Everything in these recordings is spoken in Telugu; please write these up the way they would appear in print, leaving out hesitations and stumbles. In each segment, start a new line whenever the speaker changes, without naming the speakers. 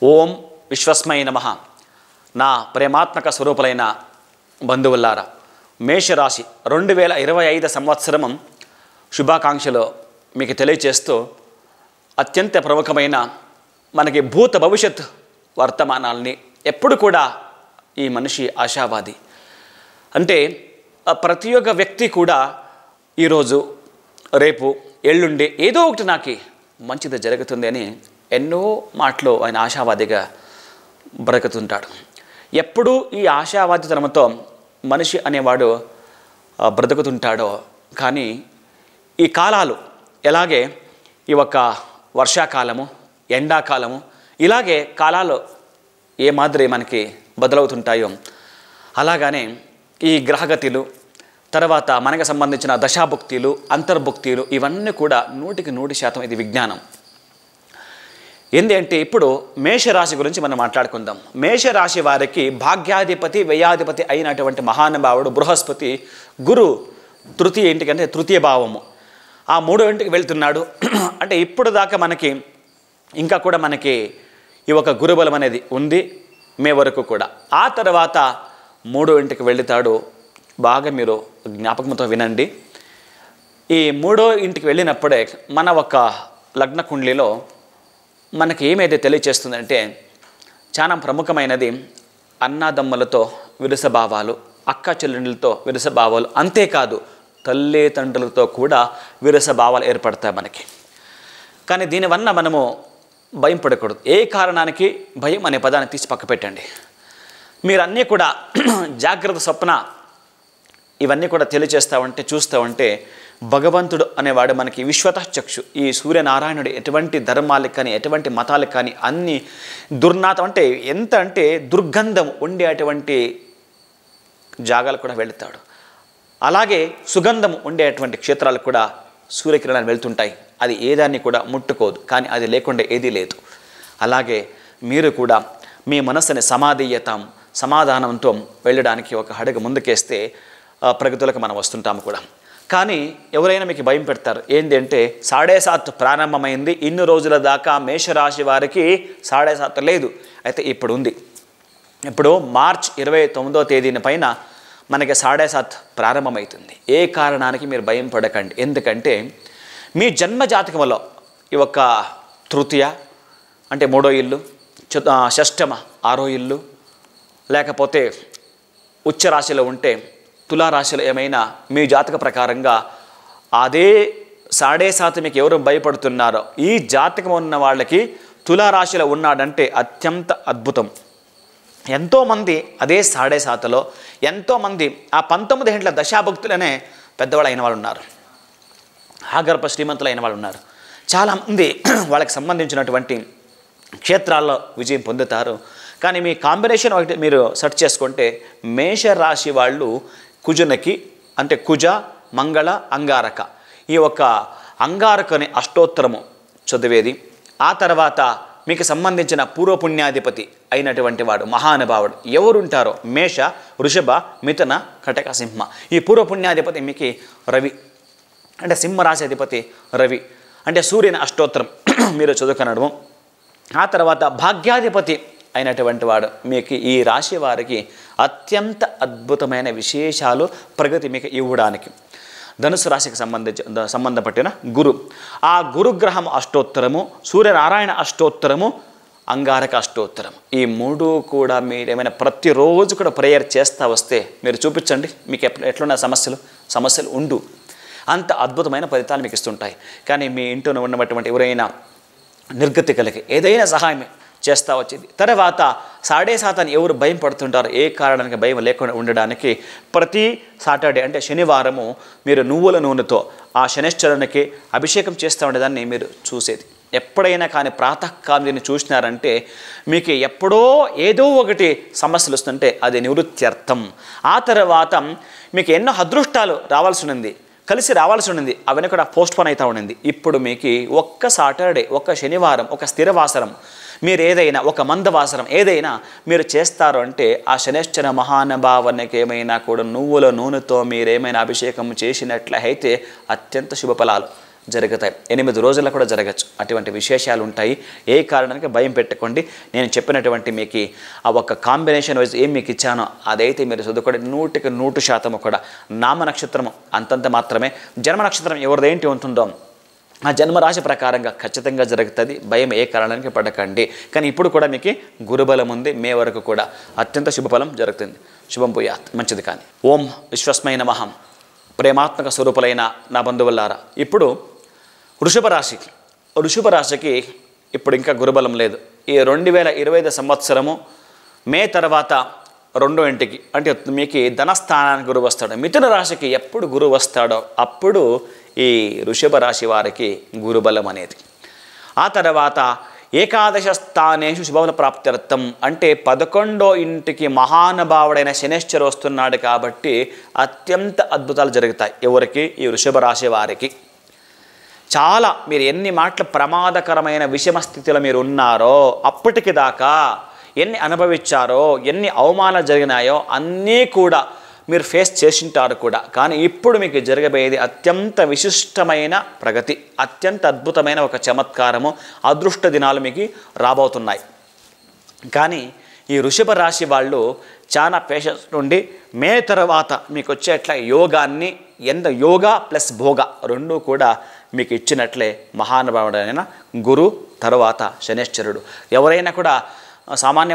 ఓం విశ్వస్మై నమః. నా ప్రేమాత్మక స్వరూపులైన బంధువులారా, మేషరాశి 2025 సంవత్సరం శుభాకాంక్షలు మీకు తెలియచేస్తూ అత్యంత ప్రముఖమైన మనకి భూత భవిష్యత్ వర్తమానాలని ఎప్పుడు కూడా ఈ మనిషి ఆశావాది. అంటే ప్రతి ఒక్క వ్యక్తి కూడా ఈరోజు రేపు ఎల్లుండి ఏదో ఒకటి నాకు మంచిది జరుగుతుంది అని ఎన్నో మాటలు ఆయన ఆశావాదిగా బ్రతుకుతుంటాడు. ఎప్పుడు ఈ ఆశావాదితనంతో మనిషి అనేవాడు బ్రతుకుతుంటాడో కానీ ఈ కాలాలు ఎలాగే ఈ ఒక వర్షాకాలము, ఎండాకాలము, ఇలాగే కాలాలు ఏ మాదిరి మనకి బదులవుతుంటాయో అలాగానే ఈ గ్రహగతులు, తర్వాత మనకు సంబంధించిన దశాభుక్తులు, అంతర్భుక్తులు ఇవన్నీ కూడా 100% ఇది విజ్ఞానం. ఏంటంటే ఇప్పుడు మేషరాశి గురించి మనం మాట్లాడుకుందాం. మేషరాశి వారికి భాగ్యాధిపతి, వ్యయాధిపతి అయినటువంటి మహానుభావుడు బృహస్పతి గురు తృతీయ ఇంటికి అంటే తృతీయ భావము ఆ 3వ ఇంటికి వెళ్తున్నాడు. అంటే ఇప్పుడు దాకా మనకి ఇంకా కూడా మనకి ఈ ఒక గురుబలం అనేది ఉంది మే వరకు కూడా. ఆ తర్వాత 3వ ఇంటికి వెళ్తాడు. బాగా మీరు జ్ఞాపకంతో వినండి. ఈ 3వ ఇంటికి వెళ్ళినప్పుడే మన ఒక లగ్న కుండలిలో మనకి ఏమైతే తెలియచేస్తుందంటే చాలా ప్రముఖమైనది అన్నాదమ్ములతో విరసభావాలు, అక్క చెల్లెళ్ళతో విరసభావాలు, అంతేకాదు తల్లిదండ్రులతో కూడా విరసభావాలు ఏర్పడతాయి మనకి. కానీ దీనివల్ల మనము భయం పడకూడదు. ఏ కారణానికి భయం అనే పదాన్ని తీసి పక్క పెట్టండి. మీరు అన్నీ కూడా జాగ్రత్త స్వప్న ఇవన్నీ కూడా తెలియచేస్తూ ఉంటే చూస్తూ ఉంటే భగవంతుడు అనేవాడు మనకి విశ్వతచక్షు. ఈ సూర్యనారాయణుడు ఎటువంటి ధర్మాలకు కానీ ఎటువంటి మతాలకు కానీ అన్ని దుర్నాథం అంటే ఎంత అంటే దుర్గంధం ఉండే అటువంటి జాగాలు కూడా వెళుతాడు. అలాగే సుగంధం ఉండేటువంటి క్షేత్రాలు కూడా సూర్యకిరణాలు వెళ్తుంటాయి. అది ఏదాన్ని కూడా ముట్టుకోదు, కానీ అది లేకుండా ఏదీ లేదు. అలాగే మీరు కూడా మీ మనస్సుని సమాధానంతో వెళ్ళడానికి ఒక అడుగు ముందుకేస్తే ప్రగతులకు మనం వస్తుంటాము కూడా. కానీ ఎవరైనా మీకు భయం పెడతారు. ఏంటంటే 7:30 ప్రారంభమైంది, ఇన్ని రోజుల దాకా మేషరాశి వారికి 7:30 లేదు, అయితే ఇప్పుడు ఉంది. ఇప్పుడు మార్చ్ 29వ తేదీన పైన మనకి 7:30 ప్రారంభమవుతుంది. ఏ కారణానికి మీరు భయం పడకండి. ఎందుకంటే మీ జన్మ జాతకంలో ఈ ఒక తృతీయ అంటే 3వ ఇల్లు, షష్టమ 6వ ఇల్లు, లేకపోతే ఉచ్చరాశిలో ఉంటే తులారాశిలో ఏమైనా మీ జాతక ప్రకారంగా అదే 7:30 మీకు ఎవరు భయపడుతున్నారో ఈ జాతకం ఉన్న వాళ్ళకి తులారాశిలో ఉన్నాడంటే అత్యంత అద్భుతం. ఎంతోమంది అదే 7:30లో ఎంతోమంది ఆ 19 ఏళ్ల దశాభక్తులనే పెద్దవాళ్ళు అయిన వాళ్ళు ఉన్నారు, ఆగర్భ శ్రీమంతులు అయిన వాళ్ళు ఉన్నారు. చాలామంది వాళ్ళకి సంబంధించినటువంటి క్షేత్రాల్లో విజయం పొందుతారు. కానీ మీ కాంబినేషన్ ఒకటి మీరు సెర్చ్ చేసుకుంటే మేషరాశి వాళ్ళు కుజునకి అంటే కుజ, మంగళ, అంగారక ఈ ఒక అంగారకని అష్టోత్తరము చదివేది. ఆ తర్వాత మీకు సంబంధించిన పూర్వపుణ్యాధిపతి అయినటువంటి వాడు మహానుభావుడు ఎవరుంటారో మేష, వృషభ, మిథున, కటక, సింహ ఈ పూర్వపుణ్యాధిపతి మీకు రవి అంటే సింహరాశి అధిపతి రవి అంటే సూర్యుని అష్టోత్తరం మీరు చదువుకునడము. ఆ తర్వాత భాగ్యాధిపతి అయినటువంటి వాడు మీకు ఈ రాశి వారికి అత్యంత అద్భుతమైన విశేషాలు ప్రగతి మీకు ఇవ్వడానికి. ధనుసు రాశికి సంబంధపట్టిన గురు, ఆ గురుగ్రహం అష్టోత్తరము, సూర్యనారాయణ అష్టోత్తరము, అంగారక అష్టోత్తరం ఈ 3 కూడా మీరు ఏమైనా ప్రతిరోజు కూడా ప్రేయర్ చేస్తూ వస్తే మీరు చూపించండి. మీకు ఎట్లున్న సమస్యలు ఉండు అంత అద్భుతమైన ఫలితాలు మీకు ఇస్తుంటాయి. కానీ మీ ఇంట్లో ఉన్నటువంటి ఎవరైనా నిర్గతి కలిగి ఏదైనా సహాయం చేస్తూ వచ్చింది. తర్వాత 7:30 ఎవరు భయం పడుతుంటారో ఏ కారణానికి భయం లేకుండా ఉండడానికి ప్రతి సాటర్డే అంటే శనివారము మీరు నువ్వుల నూనెతో ఆ శనిశ్చరునికి అభిషేకం చేస్తూ ఉండేదాన్ని మీరు చూసేది. ఎప్పుడైనా కానీ ప్రాతకాలం దీన్ని చూసినారంటే మీకు ఎప్పుడో ఏదో ఒకటి సమస్యలు వస్తుంటే అది నివృత్త్యర్థం. ఆ తర్వాత మీకు ఎన్నో అదృష్టాలు రావాల్సి ఉంది, కలిసి రావాల్సి ఉండింది, అవన్నీ కూడా పోస్ట్పోన్ అవుతూ ఉండింది. ఇప్పుడు మీకు ఒక్క సాటర్డే, ఒక శనివారం, ఒక స్థిరవాసరం మీరు ఏదైనా ఒక మందవాసరం ఏదైనా మీరు చేస్తారు అంటే ఆ శనిశ్చర మహానుభావునికి ఏమైనా కూడా నువ్వుల నూనెతో మీరేమైనా అభిషేకం చేసినట్లయితే అత్యంత శుభఫలాలు జరుగుతాయి. 8 రోజుల్లో కూడా జరగచ్చు. అటువంటి విశేషాలు ఉంటాయి. ఏ కారణానికి భయం పెట్టుకోండి. నేను చెప్పినటువంటి మీకు ఆ ఒక కాంబినేషన్ వైజ్ ఏం మీకు ఇచ్చానో అదైతే మీరు చదువుకోండి. 100% కూడా నామ నక్షత్రము అంతంత మాత్రమే. జన్మ నక్షత్రం ఎవరిదేంటి ఉంటుందో ఆ జన్మరాశి ప్రకారంగా ఖచ్చితంగా జరుగుతుంది. భయం ఏ కారణానికి పడకండి. కానీ ఇప్పుడు కూడా మీకు గురుబలం ఉంది. మే వరకు కూడా అత్యంత శుభఫలం జరుగుతుంది. శుభం భూయాత్. మంచిది. కానీ ఓం విశ్వస్మై నమః. ప్రేమాత్మక స్వరూపులైన నా బంధువులారా, ఇప్పుడు వృషభ రాశికి ఇప్పుడు ఇంకా గురుబలం లేదు. ఈ 2025 సంవత్సరము మే తర్వాత 2వ ఇంటికి అంటే మీకు ధనస్థానానికి గురువు వస్తాడు. మిథున రాశికి ఎప్పుడు గురువు వస్తాడో అప్పుడు ఈ వృషభ రాశి వారికి గురుబలం అనేది. ఆ తర్వాత ఏకాదశ స్థానేషు శుభఫల ప్రాప్త్యర్థం అంటే 11వ ఇంటికి మహానుభావుడైన శనేశ్వరు వస్తున్నాడు కాబట్టి అత్యంత అద్భుతాలు జరుగుతాయి. ఎవరికి? ఈ వృషభ రాశి వారికి. చాలా మీరు ఎన్ని మాటలు ప్రమాదకరమైన విషమ స్థితిలో మీరు ఉన్నారో అప్పటికి దాకా ఎన్ని అనుభవించారో ఎన్ని అవమానాలు జరిగినాయో అన్నీ కూడా మీరు ఫేస్ చేసింటారు కూడా. కానీ ఇప్పుడు మీకు జరగబోయేది అత్యంత విశిష్టమైన ప్రగతి, అత్యంత అద్భుతమైన ఒక చమత్కారము, అదృష్ట దినాలు మీకు రాబోతున్నాయి. కానీ ఈ వృషభ రాశి వాళ్ళు చాలా పేషెన్స్ నుండి మే తర్వాత మీకు వచ్చేట్ల యోగాన్ని యోగా ప్లస్ భోగ రెండూ కూడా మీకు ఇచ్చినట్లే మహానుభావుడైన గురు తర్వాత శనేశ్వరుడు. ఎవరైనా కూడా సామాన్య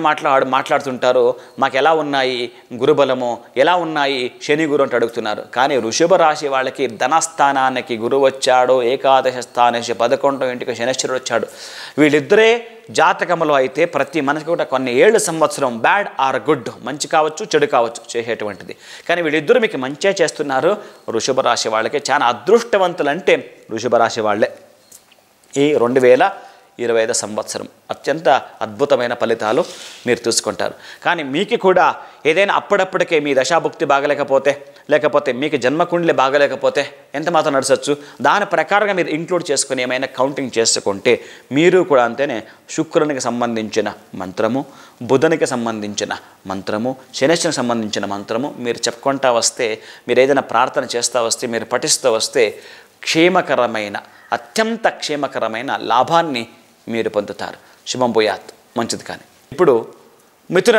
మాట్లాడుతుంటారు, మాకు ఎలా ఉన్నాయి గురుబలము, ఎలా ఉన్నాయి శని గురు అంటే అడుగుతున్నారు. కానీ వృషభ రాశి వాళ్ళకి ధనస్థానానికి గురువు వచ్చాడు. ఏకాదశ స్థానేషు 11వ ఇంటికి శనేశ్వరుడు వచ్చాడు. వీళ్ళిద్దరే జాతకంలో అయితే ప్రతి మనకి కూడా కొన్ని ఏళ్ళు సంవత్సరం బ్యాడ్ ఆర్ గుడ్, మంచి కావచ్చు చెడు కావచ్చు చేసేటువంటిది. కానీ వీళ్ళిద్దరూ మీకు మంచిగా చేస్తున్నారు. వృషభ రాశి వాళ్ళకి చాలా అదృష్టవంతులు అంటే వృషభ రాశి వాళ్ళే. ఈ 2025 సంవత్సరం అత్యంత అద్భుతమైన ఫలితాలు మీరు చూసుకుంటారు. కానీ మీకు కూడా ఏదైనా అప్పుడప్పటికే మీ దశాభుక్తి బాగలేకపోతే లేకపోతే మీకు జన్మకుండలే బాగలేకపోతే ఎంత మాత్రం నడచచ్చు. దాని ప్రకారంగా మీరు ఇంక్లూడ్ చేసుకుని ఏమైనా కౌంటింగ్ చేసుకుంటే మీరు కూడా అంతేనే శుక్రునికి సంబంధించిన మంత్రము, బుధనికి సంబంధించిన మంత్రము, శనేశ్వరికి సంబంధించిన మంత్రము మీరు చెప్పుకుంటా వస్తే, మీరు ఏదైనా ప్రార్థన చేస్తూ వస్తే, మీరు పఠిస్తూ వస్తే క్షేమకరమైన అత్యంత క్షేమకరమైన లాభాన్ని మీరు పొందుతారు. శుభం భూయాత్. మంచిది. కానీ ఇప్పుడు మిథున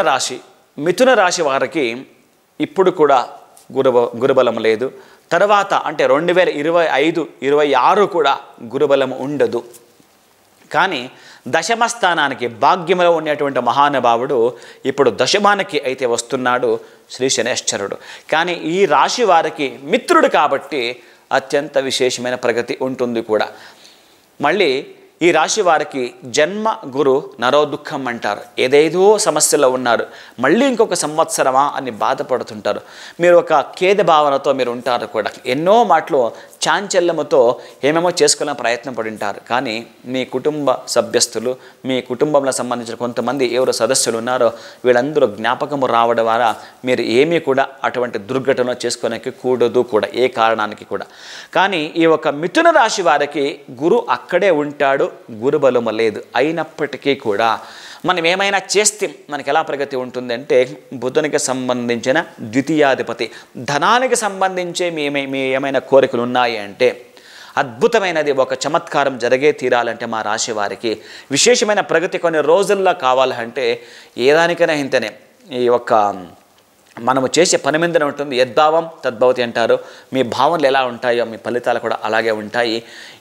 రాశి వారికి ఇప్పుడు కూడా గురుబలం లేదు. తర్వాత అంటే 2025-26 కూడా గురుబలం ఉండదు. కానీ దశమ స్థానానికి భాగ్యంలో ఉండేటువంటి మహానుభావుడు ఇప్పుడు దశమానికి అయితే వస్తున్నాడు శ్రీ శనేశ్వరుడు. కానీ ఈ రాశి వారికి మిత్రుడు కాబట్టి అత్యంత విశేషమైన ప్రగతి ఉంటుంది కూడా. మళ్ళీ ఈ రాశి వారికి జన్మ గురు నరో దుఃఖం అంటారు. ఏదేదో సమస్యలో ఉన్నారు, మళ్ళీ ఇంకొక సంవత్సరమా అని బాధపడుతుంటారు. మీరు ఒక ఖేద భావనతో మీరు ఉంటారు కూడా. ఎన్నో మాటలు చాంచల్యముతో ఏమేమో చేసుకునే ప్రయత్నం పడి ఉంటారు. కానీ మీ కుటుంబ సభ్యస్తులు, మీ కుటుంబంలో సంబంధించిన కొంతమంది ఎవరు సదస్సులు ఉన్నారో వీళ్ళందరూ జ్ఞాపకము రావడం ద్వారా మీరు ఏమీ కూడా అటువంటి దుర్ఘటన చేసుకోనికి కూడదు కూడా, ఏ కారణానికి కూడా. కానీ ఈ ఒక మిథున రాశి వారికి గురు అక్కడే ఉంటాడు, గురుబలము లేదు. అయినప్పటికీ కూడా మనం ఏమైనా చేస్తే మనకి ఎలా ప్రగతి ఉంటుందంటే బుధునికి సంబంధించిన ద్వితీయాధిపతి, ధనానికి సంబంధించి మీ ఏమైనా కోరికలు ఉన్నాయి అంటే అద్భుతమైనది ఒక చమత్కారం జరిగే తీరాలంటే మా రాశి వారికి విశేషమైన ప్రగతి కొన్ని రోజుల్లో కావాలంటే ఏదానికైనా ఇంతనే ఈ యొక్క మనము చేసే పని మీదనే ఉంటుంది. యద్భావం తద్భవతి అంటారు. మీ భావనలు ఎలా ఉంటాయో మీ ఫలితాలు కూడా అలాగే ఉంటాయి.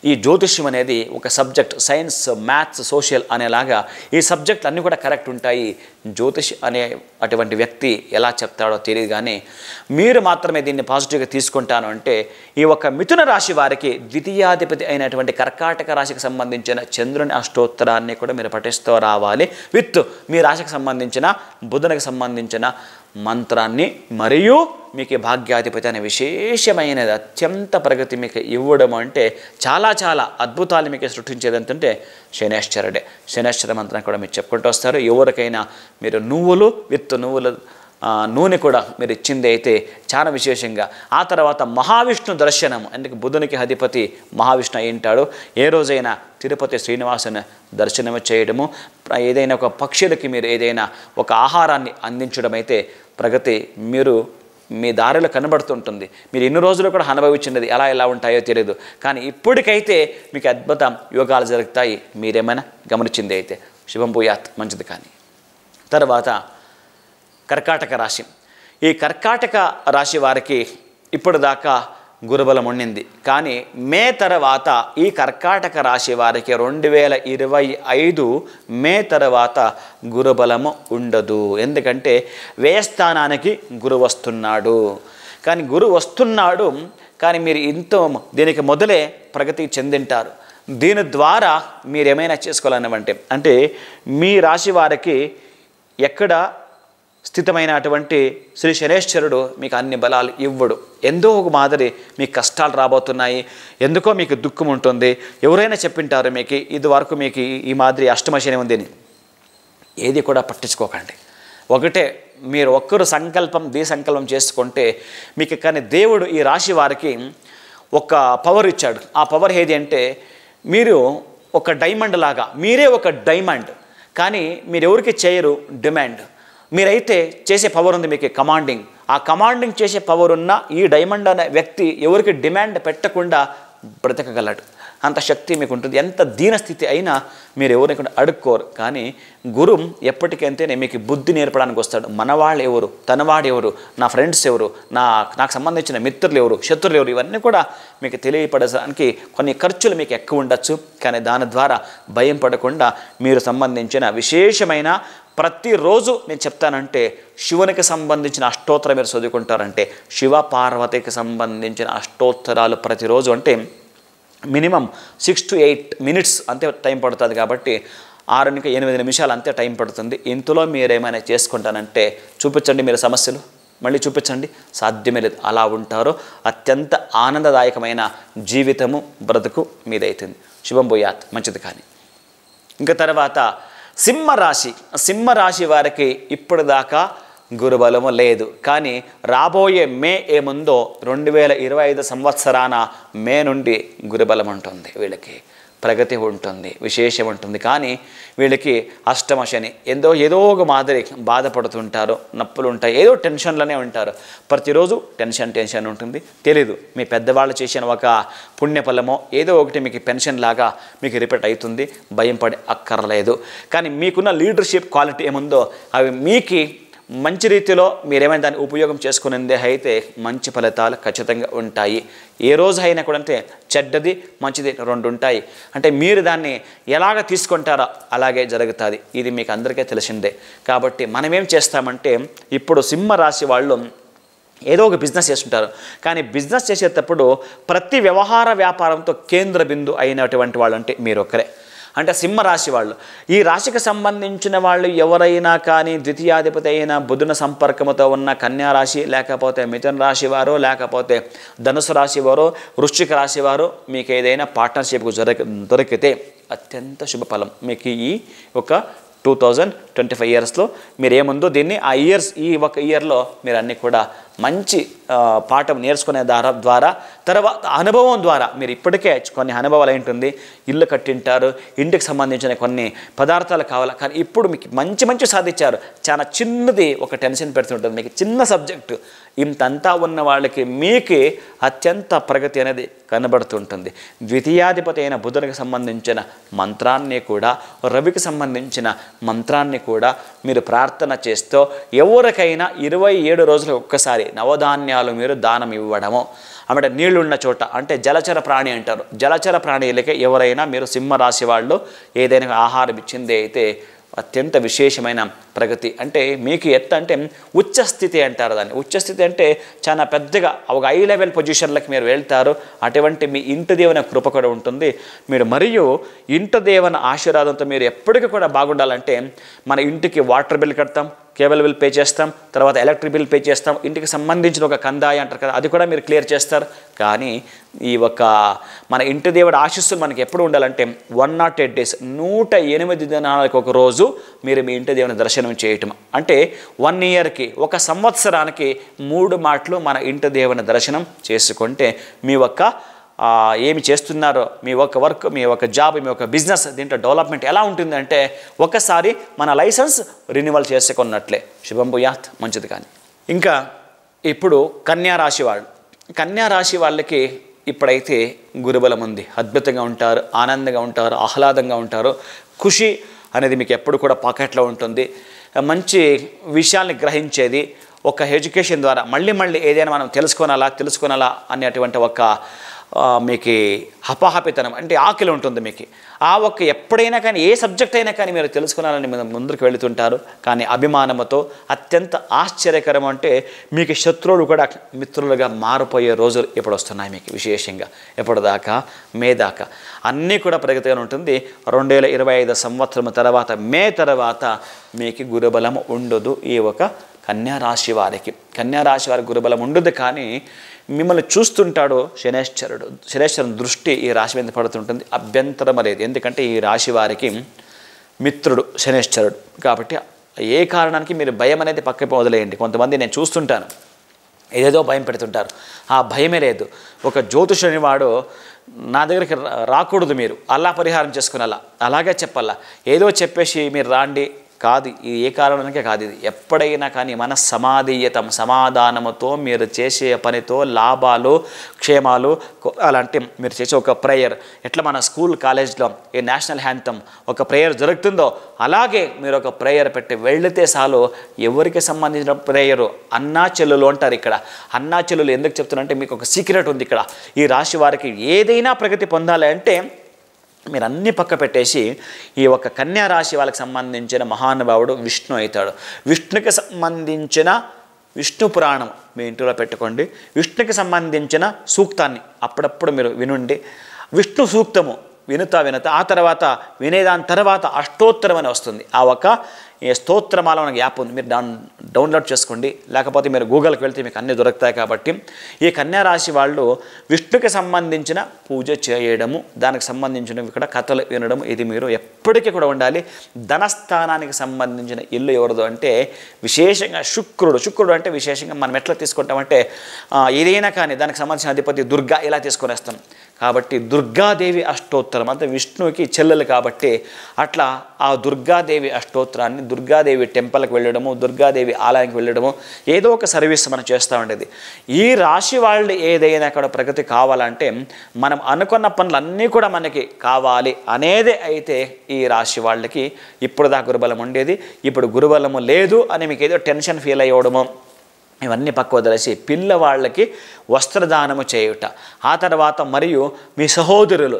ఈ జ్యోతిష్యం అనేది ఒక సబ్జెక్ట్, సైన్స్, మ్యాథ్స్, సోషల్ అనేలాగా ఈ సబ్జెక్టులు అన్నీ కూడా కరెక్ట్ ఉంటాయి. జ్యోతిష్ అనే అటువంటి వ్యక్తి ఎలా చెప్తాడో తెలియదు. కానీ మీరు మాత్రమే దీన్ని పాజిటివ్గా తీసుకుంటాను అంటే ఈ ఒక మిథున రాశి వారికి ద్వితీయాధిపతి అయినటువంటి కర్కాటక రాశికి సంబంధించిన చంద్రుని అష్టోత్తరాన్ని కూడా మీరు పఠిస్తూ రావాలి. విత్ మీ రాశికి సంబంధించిన బుధునికి సంబంధించిన మంత్రాన్ని మరియు మీకు భాగ్యాధిపతి అనే విశేషమైనది అత్యంత ప్రగతి మీకు ఇవ్వడం అంటే చాలా చాలా అద్భుతాలు మీకు సృష్టించేది ఏంటంటే శనేశ్వరుడే. శనేశ్వర మంత్రాన్ని కూడా మీరు చెప్పుకుంటూ వస్తారు. ఎవరికైనా మీరు నువ్వుల నూనె కూడా మీరు ఇచ్చింది అయితే చాలా విశేషంగా. ఆ తర్వాత మహావిష్ణు దర్శనము, ఎందుకు బుధునికి అధిపతి మహావిష్ణు అయి ఉంటాడు. ఏ రోజైనా తిరుపతి శ్రీనివాసుని దర్శనం చేయడము, ఏదైనా ఒక పక్షులకి మీరు ఏదైనా ఒక ఆహారాన్ని అందించడం అయితే ప్రగతి మీరు మీ దారిలో కనబడుతుంటుంది. మీరు ఎన్ని రోజులు కూడా అనుభవించినది ఎలా ఉంటాయో తెలియదు, కానీ ఇప్పటికైతే మీకు అద్భుత యోగాలు జరుగుతాయి. మీరేమైనా గమనించింది అయితే శుభం భూయాత్, మంచిది. కానీ తర్వాత కర్కాటక రాశి. ఈ కర్కాటక రాశి వారికి ఇప్పుడు దాకా గురుబలం ఉండింది, కానీ మే తర్వాత ఈ కర్కాటక రాశి వారికి 2025 మే తర్వాత గురుబలము ఉండదు. ఎందుకంటే వ్యయస్థానానికి గురు వస్తున్నాడు. కానీ గురు వస్తున్నాడు, కానీ మీరు దీనికి మొదలే ప్రగతి చెందింటారు. దీని ద్వారా మీరు ఏమైనా చేసుకోవాలన్నవంటే, అంటే మీ రాశి వారికి ఎక్కడ స్థితమైనటువంటి శ్రీ శనేశ్వరుడు మీకు అన్ని బలాలు ఇవ్వడు. ఎందో ఒక మాదిరి మీకు కష్టాలు రాబోతున్నాయి, ఎందుకో మీకు దుఃఖం ఉంటుంది. ఎవరైనా చెప్పింటారు మీకు ఇది వరకు మీకు ఈ మాదిరి అష్టమ శని ఉంది అని. ఏది కూడా పట్టించుకోకండి. ఒకటే, మీరు ఒక్కరు సంకల్పం చేసుకుంటే మీకు, కానీ దేవుడు ఈ రాశి వారికి ఒక పవర్ ఇచ్చాడు. ఆ పవర్ ఏది అంటే, మీరు ఒక డైమండ్ లాగా, మీరే ఒక డైమండ్, కానీ మీరు ఎవరికి చేయరు డిమాండ్. మీరైతే చేసే పవర్ ఉంది మీకు, కమాండింగ్. ఆ కమాండింగ్ చేసే పవర్ ఉన్న ఈ డైమండ్ అనే వ్యక్తి ఎవరికి డిమాండ్ పెట్టకుండా బ్రతకగలడు. అంత శక్తి మీకు ఉంటుంది. ఎంత దీనస్థితి అయినా మీరు ఎవరిని కూడా అడుక్కోరు. కానీ గురు ఎప్పటికంతేనే మీకు బుద్ధి నేర్పడానికి వస్తాడు. మనవాళ్ళు ఎవరు, తనవాడు ఎవరు, నా ఫ్రెండ్స్ ఎవరు, నాకు సంబంధించిన మిత్రులు ఎవరు, శత్రులు ఎవరు, ఇవన్నీ కూడా మీకు తెలియపడడానికి కొన్ని ఖర్చులు మీకు ఎక్కువ ఉండొచ్చు. కానీ దాని ద్వారా భయం పడకుండా మీరు సంబంధించిన విశేషమైన ప్రతిరోజు నేను చెప్తానంటే, శివునికి సంబంధించిన అష్టోత్తరం మీరు చదువుకుంటారంటే, శివ పార్వతికి సంబంధించిన అష్టోత్తరాలు ప్రతిరోజు అంటే మినిమం 6 to 8 minutes అంతే టైం పడుతుంది. కాబట్టి 6 నుంచి 8 నిమిషాలు అంతే టైం పడుతుంది. ఇంతలో మీరు ఏమైనా చేసుకుంటానంటే చూపించండి, మీరు సమస్యలు మళ్ళీ చూపించండి, సాధ్యమే లేదు. అలా ఉంటారో అత్యంత ఆనందదాయకమైన జీవితము బ్రతుకు మీదైతుంది. శుభం భూయాత్, మంచిది. కానీ ఇంకా తర్వాత సింహరాశి వారికి ఇప్పటిదాకా గురుబలము లేదు. కానీ రాబోయే మే ఏముందో 2025 సంవత్సరాన మే నుండి గురుబలం ఉంటుంది. వీళ్ళకి ప్రగతి ఉంటుంది, విశేషం ఉంటుంది. కానీ వీళ్ళకి అష్టమ శని, ఏదో ఒక మాదిరి బాధపడుతుంటారు, నొప్పులు ఉంటాయి, ఏదో టెన్షన్లోనే ఉంటారు. ప్రతిరోజు టెన్షన్ ఉంటుంది. తెలీదు, మీ పెద్దవాళ్ళు చేసిన ఒక పుణ్యఫలమో ఏదో ఒకటి మీకు పెన్షన్ లాగా మీకు రిపీట్ అవుతుంది. భయం పడి అక్కర్లేదు. కానీ మీకున్న లీడర్షిప్ క్వాలిటీ ఏముందో అవి మీకు మంచి రీతిలో మీరేమైనా దాన్ని ఉపయోగం చేసుకునేదే అయితే మంచి ఫలితాలు ఖచ్చితంగా ఉంటాయి. ఏ రోజు అయినా కూడా అంటే చెడ్డది మంచిది రెండు ఉంటాయి. అంటే మీరు దాన్ని ఎలాగ తీసుకుంటారో అలాగే జరుగుతుంది. ఇది మీకు అందరికీ తెలిసిందే. కాబట్టి మనం ఏం చేస్తామంటే, ఇప్పుడు సింహరాశి వాళ్ళు ఏదో ఒక బిజినెస్ చేస్తుంటారు. కానీ బిజినెస్ చేసేటప్పుడు ప్రతి వ్యాపారంతో కేంద్ర బిందు అయినటువంటి వాళ్ళు అంటే మీరు ఒక్కరే. అంటే సింహరాశి వాళ్ళు, ఈ రాశికి సంబంధించిన వాళ్ళు ఎవరైనా కానీ ద్వితీయాధిపతి అయిన బుధుని సంపర్కముతో ఉన్న కన్యారాశి, లేకపోతే మిథున రాశి వారు, లేకపోతే ధనుసు రాశి వారు, వృశ్చిక రాశి వారు, మీకు ఏదైనా పార్ట్నర్షిప్కు దొరికితే అత్యంత శుభఫలం మీకు ఈ ఒక 2025 ఇయర్స్లో మీరు ఏముందో దీన్ని ఈ ఒక ఇయర్లో మీరు అన్నీ కూడా మంచి పాఠం నేర్చుకునే ద్వారా తర్వాత అనుభవం ద్వారా మీరు ఇప్పటికే కొన్ని అనుభవాలు ఏంటుంది. ఇల్లు కట్టింటారు, ఇంటికి సంబంధించిన కొన్ని పదార్థాలు కావాలి, కానీ ఇప్పుడు మీకు మంచి సాధించారు. చాలా చిన్నది ఒక టెన్షన్ పెడుతుంటుంది మీకు, చిన్న సబ్జెక్టు. ఇంతంతా ఉన్న వాళ్ళకి మీకు అత్యంత ప్రగతి అనేది కనబడుతుంటుంది. ద్వితీయాధిపతి అయిన బుధునికి సంబంధించిన మంత్రాన్ని కూడా, రవికి సంబంధించిన మంత్రాన్ని కూడా మీరు ప్రార్థన చేస్తూ ఎవరికైనా 27 రోజులకు ఒక్కసారి నవధాన్యాలు మీరు దానం ఇవ్వడము. అంటే నీళ్లున్న చోట, అంటే జలచర ప్రాణి అంటారు, జలచర ప్రాణులకి ఎవరైనా మీరు సింహరాశి వాళ్ళు ఏదైనా ఆహారం ఇచ్చింది అయితే అత్యంత విశేషమైన ప్రగతి. అంటే మీకు అంటే ఉచ్చస్థితి అంటారు దాన్ని. ఉచ్చస్థితి అంటే చాలా పెద్దగా ఒక హై లెవెల్ పొజిషన్లకు మీరు వెళ్తారు. అటువంటి మీ ఇంటి దేవుని కృప కూడా ఉంటుంది. మీరు మరియు ఇంటి దేవుని ఆశీర్వాదంతో మీరు ఎప్పటికీ కూడా బాగుండాలంటే, మన ఇంటికి వాటర్ బిల్ కడతాం, కేబుల్ బిల్ పే చేస్తాం, తర్వాత ఎలక్ట్రిక్ బిల్ పే చేస్తాం, ఇంటికి సంబంధించిన ఒక కందాయి అంటారు కదా, అది కూడా మీరు క్లియర్ చేస్తారు. కానీ ఈ ఒక మన ఇంటి దేవుడి ఆశీస్సులు మనకి ఎప్పుడు ఉండాలంటే 108 days 108 దినాలకు ఒక రోజు మీరు మీ ఇంటి దేవుని దర్శనం చేయటం. అంటే 1 yearకి, ఒక సంవత్సరానికి 3 మాటలు మన ఇంటి దేవుని దర్శనం చేసుకుంటే మీ యొక్క ఏమి చేస్తున్నారో, మీ ఒక వర్క్, మీ ఒక జాబ్, మీ ఒక బిజినెస్ దీంట్లో డెవలప్మెంట్ ఎలా ఉంటుందంటే ఒకసారి మన లైసెన్స్ రెన్యువల్ చేసుకున్నట్లే. శుభం భూయాత్, మంచిది. కానీ ఇంకా ఇప్పుడు కన్యా రాశి వాళ్ళు, కన్యా రాశి వాళ్ళకి ఇప్పుడైతే గురుబలం ఉంది. అద్భుతంగా ఉంటారు, ఆనందంగా ఉంటారు, ఆహ్లాదంగా ఉంటారు. ఖుషి అనేది మీకు ఎప్పుడు కూడా పాకెట్లో ఉంటుంది. మంచి విషయాల్ని గ్రహించేది, ఒక ఎడ్యుకేషన్ ద్వారా మళ్ళీ ఏదైనా మనం తెలుసుకోనాలా అనేటువంటి ఒక మీకు హపాహపితనం అంటే ఆకలి ఉంటుంది మీకు. ఆ ఒక్క ఎప్పుడైనా కానీ ఏ సబ్జెక్ట్ అయినా కానీ మీరు తెలుసుకోవాలని మీరు ముందుకు వెళుతుంటారు. కానీ అభిమానంతో అత్యంత ఆశ్చర్యకరం అంటే మీకు శత్రువులు కూడా మిత్రులుగా మారిపోయే రోజులు ఇప్పుడు వస్తున్నాయి మీకు. విశేషంగా ఎప్పటిదాకా మే దాకా అన్నీ కూడా ప్రగతిగా ఉంటుంది. 2025 సంవత్సరం తర్వాత మే తర్వాత మీకు గురుబలం ఉండదు. ఈ ఒక కన్యా రాశి వారికి, కన్యా రాశి వారికి గురుబలం ఉండదు. కానీ మిమ్మల్ని చూస్తుంటాడు శనేశ్వరుని దృష్టి ఈ రాశి మీద పడుతుంటుంది. అభ్యంతరం అనేది, ఎందుకంటే ఈ రాశి వారికి మిత్రుడు శనేశ్వరుడు కాబట్టి ఏ కారణానికి మీరు భయం అనేది పక్కకి వదిలేయండి. కొంతమంది నేను చూస్తుంటాను ఏదేదో భయం పెడుతుంటారు, ఆ భయమే లేదు. ఒక జ్యోతిషుని వాడు నా దగ్గరికి రాకూడదు, మీరు అలా పరిహారం చేసుకునేలా అలాగే చెప్పాలా, ఏదో చెప్పేసి మీరు రాండి కాదు. ఇది ఏ కారణానికే కాదు. ఇది ఎప్పుడైనా కానీ మన సమాధీయతం సమాధానముతో మీరు చేసే పనితో లాభాలు క్షేమాలు అలాంటి మీరు చేసే ఒక ప్రేయర్, ఎట్లా మన స్కూల్ కాలేజ్లో ఏ నేషనల్ హ్యాంతమ్ ఒక ప్రేయర్ జరుగుతుందో అలాగే మీరు ఒక ప్రేయర్ పెట్టి వెళితే చాలు. ఎవరికి సంబంధించిన ప్రేయరు అన్నా చెల్లులు అంటారు. ఇక్కడ అన్నా చెల్లులు ఎందుకు చెప్తున్నారంటే మీకు ఒక సీక్రెట్ ఉంది ఇక్కడ. ఈ రాశి వారికి ఏదైనా ప్రగతి పొందాలి అంటే మీరు అన్ని పక్క పెట్టేసి ఈ ఒక కన్యా రాశి వాళ్ళకి సంబంధించిన మహానుభావుడు విష్ణు అవుతాడు. విష్ణుకి సంబంధించిన విష్ణు పురాణం మీ ఇంటిలో పెట్టుకోండి. విష్ణుకి సంబంధించిన సూక్తాన్ని అప్పుడప్పుడు మీరు వినుండి. విష్ణు సూక్తము వినుతా ఆ తర్వాత వినేదాని తర్వాత అష్టోత్తరం అని వస్తుంది. ఆ ఒక స్తోత్రమాల మనకు యాప్ ఉంది, మీరు డౌన్లోడ్ చేసుకోండి. లేకపోతే మీరు గూగుల్కి వెళ్తే మీకు అన్నీ దొరుకుతాయి. కాబట్టి ఈ కన్యా రాశి వాళ్ళు విష్ణుకి సంబంధించిన పూజ చేయడము, దానికి సంబంధించిన ఇక్కడ కథలు వినడం, ఇది మీరు ఎప్పటికీ కూడా ఉండాలి. ధనస్థానానికి సంబంధించిన ఇల్లు ఎవరిదో అంటే విశేషంగా శుక్రుడు అంటే విశేషంగా మనం ఎట్లా తీసుకుంటామంటే ఏదైనా కానీ దానికి సంబంధించిన అధిపతి దుర్గా ఇలా తీసుకొని వస్తాం. కాబట్టి దుర్గాదేవి అష్టోత్తరం అంటే విష్ణువుకి చెల్లెలు కాబట్టి అట్లా ఆ దుర్గాదేవి అష్టోత్తరాన్ని దుర్గాదేవి టెంపుల్కి వెళ్ళడము, దుర్గాదేవి ఆలయానికి వెళ్ళడము, ఏదో ఒక సర్వీస్ మనం చేస్తూ ఉండేది. ఈ రాశి వాళ్ళు ఏదైనా కూడా ప్రగతి కావాలంటే మనం అనుకున్న పనులన్నీ కూడా మనకి కావాలి అనేది అయితే ఈ రాశి వాళ్ళకి ఇప్పుడు దాకా గురుబలం ఉండేది. ఇప్పుడు గురుబలము లేదు అని మీకు ఏదో టెన్షన్ ఫీల్ అయ్యడము ఇవన్నీ పక్క వదిలేసి పిల్లవాళ్ళకి వస్త్రదానము చేయుట, ఆ తర్వాత మరియు మీ సహోదరులు